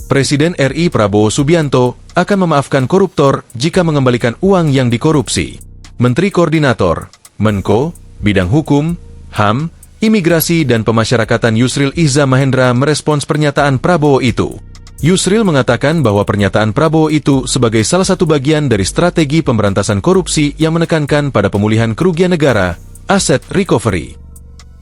Presiden RI Prabowo Subianto akan memaafkan koruptor jika mengembalikan uang yang dikorupsi. Menteri Koordinator, Menko, Bidang Hukum, HAM, Imigrasi dan Pemasyarakatan Yusril Iza Mahendra merespons pernyataan Prabowo itu. Yusril mengatakan bahwa pernyataan Prabowo itu sebagai salah satu bagian dari strategi pemberantasan korupsi yang menekankan pada pemulihan kerugian negara, asset recovery.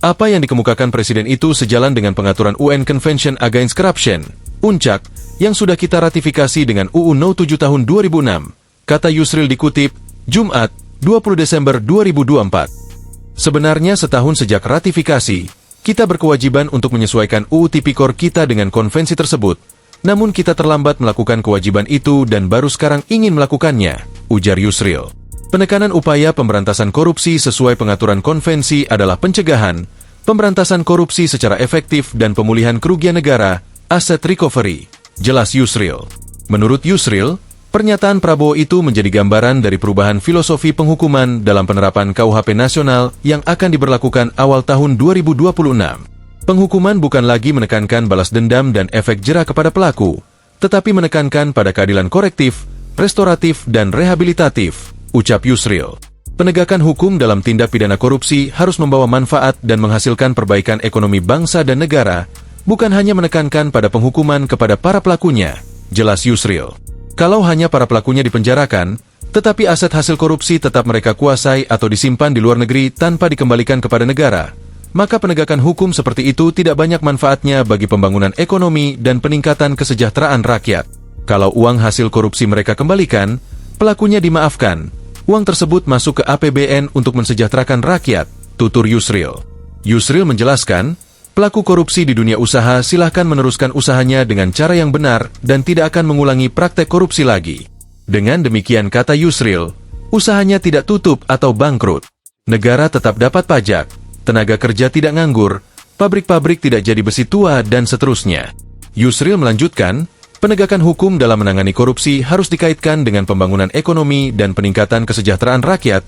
Apa yang dikemukakan Presiden itu sejalan dengan pengaturan UN Convention Against Corruption, UNCAC, yang sudah kita ratifikasi dengan UU No. 7 tahun 2006, kata Yusril dikutip, Jumat, 20 Desember 2024. Sebenarnya setahun sejak ratifikasi, kita berkewajiban untuk menyesuaikan UU Tipikor kita dengan konvensi tersebut, namun kita terlambat melakukan kewajiban itu dan baru sekarang ingin melakukannya, ujar Yusril. Penekanan upaya pemberantasan korupsi sesuai pengaturan konvensi adalah pencegahan, pemberantasan korupsi secara efektif dan pemulihan kerugian negara, asset recovery, jelas Yusril. Menurut Yusril, pernyataan Prabowo itu menjadi gambaran dari perubahan filosofi penghukuman dalam penerapan KUHP nasional yang akan diberlakukan awal tahun 2026. Penghukuman bukan lagi menekankan balas dendam dan efek jera kepada pelaku, tetapi menekankan pada keadilan korektif, restoratif, dan rehabilitatif, ucap Yusril. Penegakan hukum dalam tindak pidana korupsi harus membawa manfaat dan menghasilkan perbaikan ekonomi bangsa dan negara, bukan hanya menekankan pada penghukuman kepada para pelakunya, jelas Yusril. Kalau hanya para pelakunya dipenjarakan, tetapi aset hasil korupsi tetap mereka kuasai atau disimpan di luar negeri tanpa dikembalikan kepada negara, maka penegakan hukum seperti itu tidak banyak manfaatnya bagi pembangunan ekonomi dan peningkatan kesejahteraan rakyat. Kalau uang hasil korupsi mereka kembalikan, pelakunya dimaafkan, uang tersebut masuk ke APBN untuk mensejahterakan rakyat, tutur Yusril. Yusril menjelaskan, pelaku korupsi di dunia usaha silahkan meneruskan usahanya dengan cara yang benar dan tidak akan mengulangi praktek korupsi lagi. Dengan demikian, kata Yusril, usahanya tidak tutup atau bangkrut. Negara tetap dapat pajak, tenaga kerja tidak nganggur, pabrik-pabrik tidak jadi besi tua, dan seterusnya. Yusril melanjutkan, penegakan hukum dalam menangani korupsi harus dikaitkan dengan pembangunan ekonomi dan peningkatan kesejahteraan rakyat,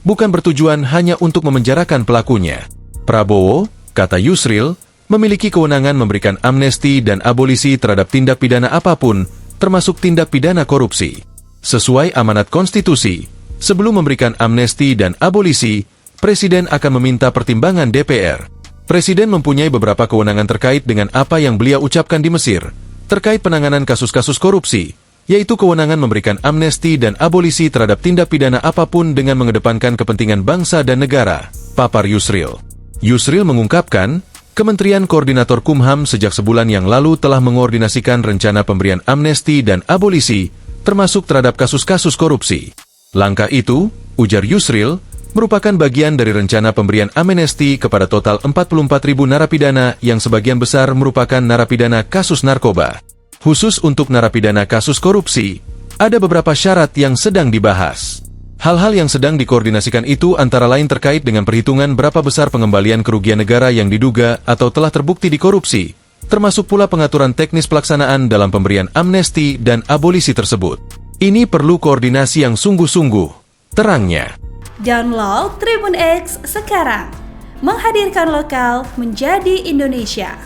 bukan bertujuan hanya untuk memenjarakan pelakunya. Prabowo, kata Yusril, memiliki kewenangan memberikan amnesti dan abolisi terhadap tindak pidana apapun, termasuk tindak pidana korupsi. Sesuai amanat konstitusi, sebelum memberikan amnesti dan abolisi, Presiden akan meminta pertimbangan DPR. Presiden mempunyai beberapa kewenangan terkait dengan apa yang beliau ucapkan di Mesir, terkait penanganan kasus-kasus korupsi, yaitu kewenangan memberikan amnesti dan abolisi terhadap tindak pidana apapun dengan mengedepankan kepentingan bangsa dan negara, papar Yusril. Yusril mengungkapkan, Kementerian Koordinator Kumham sejak sebulan yang lalu telah mengordinasikan rencana pemberian amnesti dan abolisi, termasuk terhadap kasus-kasus korupsi. Langkah itu, ujar Yusril, merupakan bagian dari rencana pemberian amnesti kepada total 44.000 narapidana yang sebagian besar merupakan narapidana kasus narkoba. Khusus untuk narapidana kasus korupsi, ada beberapa syarat yang sedang dibahas. Hal-hal yang sedang dikoordinasikan itu antara lain terkait dengan perhitungan berapa besar pengembalian kerugian negara yang diduga atau telah terbukti dikorupsi, termasuk pula pengaturan teknis pelaksanaan dalam pemberian amnesti dan abolisi tersebut. Ini perlu koordinasi yang sungguh-sungguh, terangnya. Download Tribun X sekarang, menghadirkan lokal menjadi Indonesia.